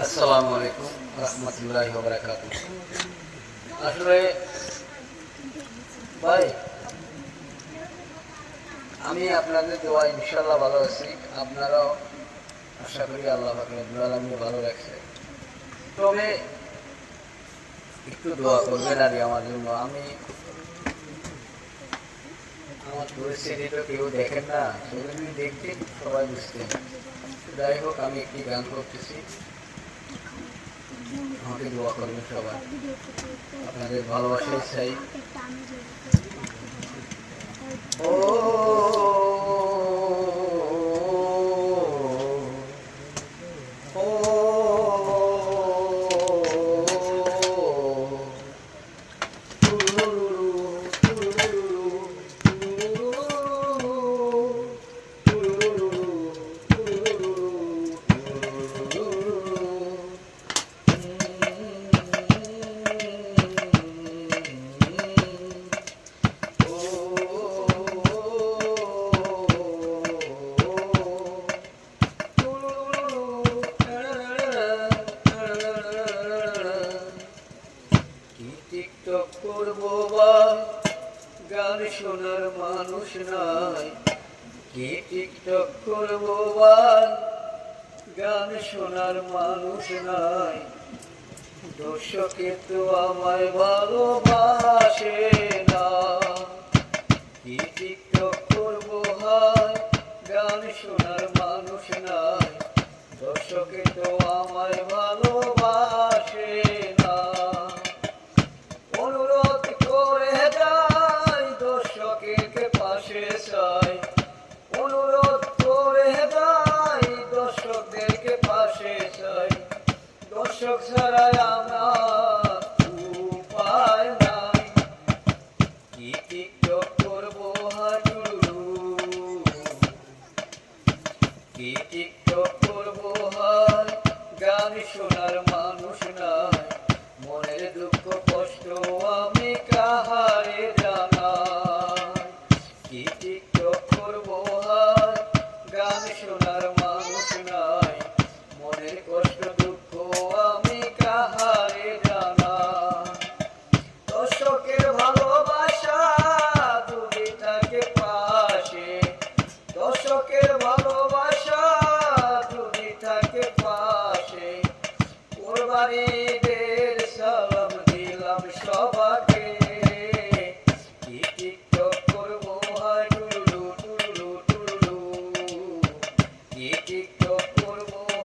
আসসালামু আলাইকুম রহমতুল্লাহি ওয়া বারাকাতুহু। আসলে ভাই, আমি আপনাদের দোয়া ইনশাআল্লাহ ভালো আছি। আপনারাও আশা করি আল্লাহ পাক রব্বুল আলামিন ভালো রাখছে। তবে একটু দোয়া করবেন আর আমার জন্য। আমার পরিস্থিতিটা কেউ দেখেন না, যদি দেখতেন সবাই বুঝতেন। যাই হোক, আমি একটি গান করতেছি, আমাকে দোয়া করবেন সবাই। আপনাদের ভালোবাসাই চাই। ও টিকটক করবো বা গান শোনার মানুষ নাই, কি টিকটক করবো বা গান শোনার মানুষ নাই। দর্শকে তো আমায় ভালোবাসে না, কি টিকটক করবো হয় গান শোনার মানুষ নাই। দর্শকে তো আমায় ভালোবাসে না। অনুরোধ করে যাই দর্শকের পাশে চাই, অনুরোধ করে যাই দর্শকদেরকে পাশে চাই। দর্শক ছাড়াই আমার উপায় নাই, কি টিকটক করবো হাজুরু, কি টিকটক করবো হাই গান শোনার মানুষ নাই। মনের দুঃখ কষ্ট আমি কাহারে জানাই, কি টিকটক করবো হাই গান শোনার মানুষ নাই। মনের কষ্ট দুঃখ আমি কাহারে জানাই। দর্শকের ভালোবাসা যদি থাকে পাশে, দর্শকের ভালোবাসা যদি থাকে পাশে, কোরবানি